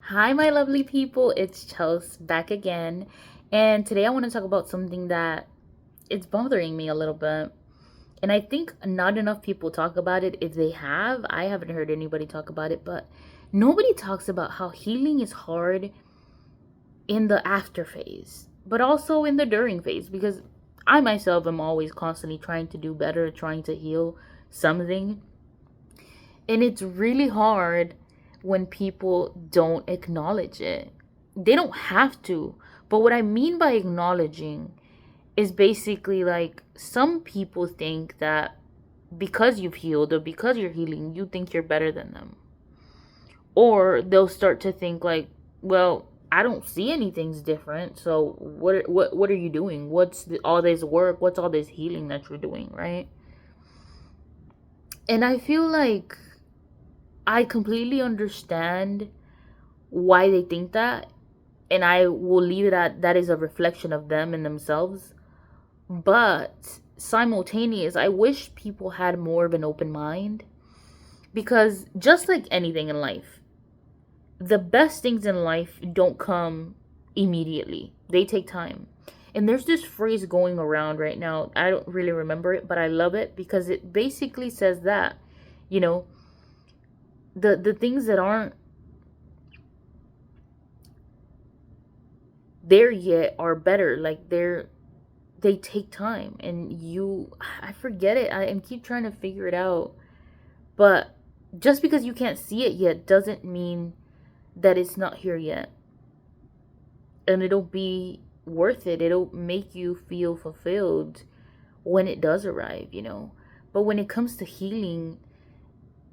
Hi, my lovely people. It's Chels back again. And today I want to talk about something that it's bothering me a little bit. And I think not enough people talk about it. If they have, I haven't heard anybody talk about it, but nobody talks about how healing is hard in the after phase, but also in the during phase because I myself am always constantly trying to do better, trying to heal something. And it's really hard when people don't acknowledge it. They don't have to. But what I mean by acknowledging is basically like some people think that because you've healed or because you're healing, you think you're better than them. Or they'll start to think like, well, I don't see anything's different. So what are you doing? All this work? What's all this healing that you're doing, right? And I feel like I completely understand why they think that, and I will leave it at that is a reflection of them and themselves. But simultaneous, I wish people had more of an open mind because just like anything in life, the best things in life don't come immediately. They take time. And there's this phrase going around right now. I don't really remember it, but I love it because it basically says that, you know, the things that aren't there yet are better. Like they take time, and I forget it. I keep trying to figure it out, but just because you can't see it yet doesn't mean that it's not here yet. And it'll be worth it. It'll make you feel fulfilled when it does arrive. But when it comes to healing,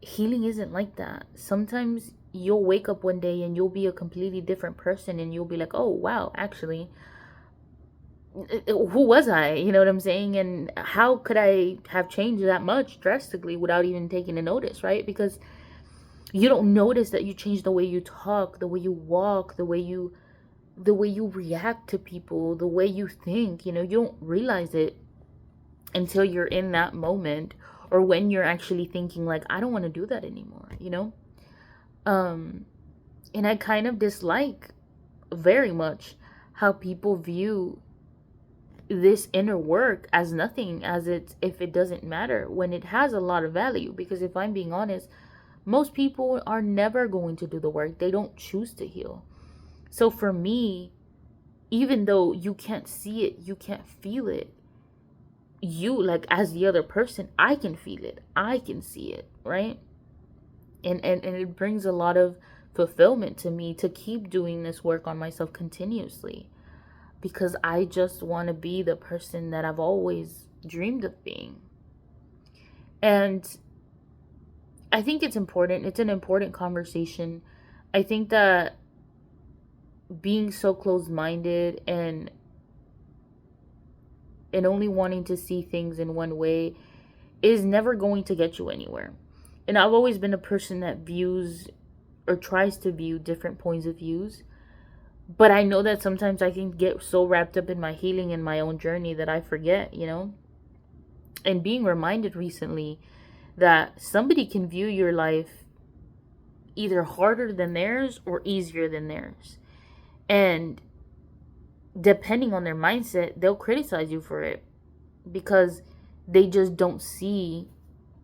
healing isn't like that. Sometimes you'll wake up one day and you'll be a completely different person, and you'll be like, oh wow, actually, who was I? You know what I'm saying? And how could I have changed that much drastically without even taking a notice, right? Because you don't notice that you change the way you talk, the way you walk, the way you react to people, the way you think. You don't realize it until you're in that moment, or when you're actually thinking like, I don't want to do that anymore. Um and I kind of dislike very much how people view this inner work as nothing, as it's if it doesn't matter, when it has a lot of value. Because if I'm being honest, most people are never going to do the work. They don't choose to heal. So for me, even though you can't see it, you can't feel it, you, like, as the other person, I can feel it, I can see it, right? And it brings a lot of fulfillment to me to keep doing this work on myself continuously, because I just want to be the person that I've always dreamed of being. And I think it's important. It's an important conversation. I think that being so closed-minded and only wanting to see things in one way is never going to get you anywhere. And I've always been a person that views or tries to view different points of views. But I know that sometimes I can get so wrapped up in my healing and my own journey that I forget. And being reminded recently that somebody can view your life either harder than theirs or easier than theirs. And depending on their mindset, they'll criticize you for it because they just don't see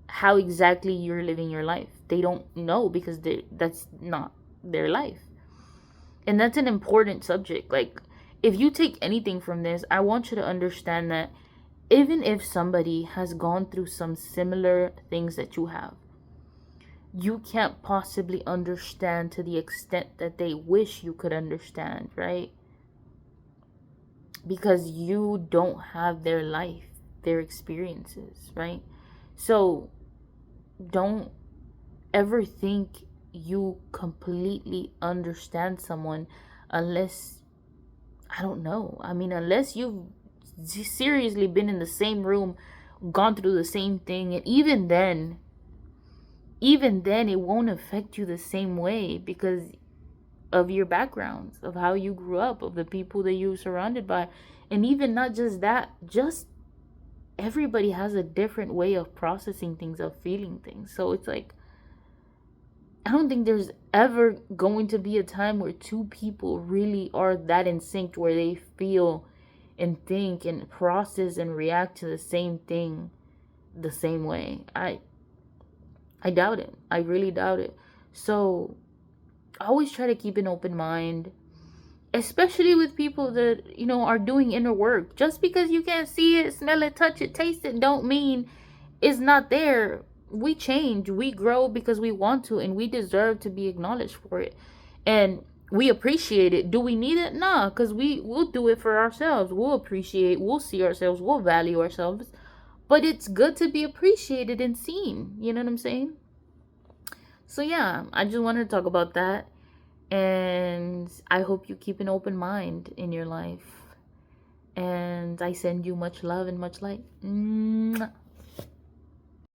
how exactly you're living your life. They don't know because that's not their life. And that's an important subject. Like, if you take anything from this, I want you to understand that even if somebody has gone through some similar things that you have, you can't possibly understand to the extent that they wish you could understand, right? Because you don't have their life, their experiences, right? So don't ever think you completely understand someone unless, I don't know, I mean, unless you've seriously been in the same room, gone through the same thing. And even then it won't affect you the same way because of your backgrounds, of how you grew up, of the people that you were surrounded by. And even not just that, just everybody has a different way of processing things, of feeling things. So it's like, I don't think there's ever going to be a time where two people really are that in sync where they feel and think and process and react to the same thing the same way. I doubt it. I really doubt it. So I always try to keep an open mind, especially with people that, are doing inner work. Just because you can't see it, smell it, touch it, taste it, don't mean it's not there. We change, we grow because we want to, and we deserve to be acknowledged for it. And we appreciate it. Do we need it? Nah, because we'll do it for ourselves. We'll appreciate, we'll see ourselves, we'll value ourselves. But it's good to be appreciated and seen. You know what I'm saying? So yeah, I just wanted to talk about that. And I hope you keep an open mind in your life. And I send you much love and much light. Mwah.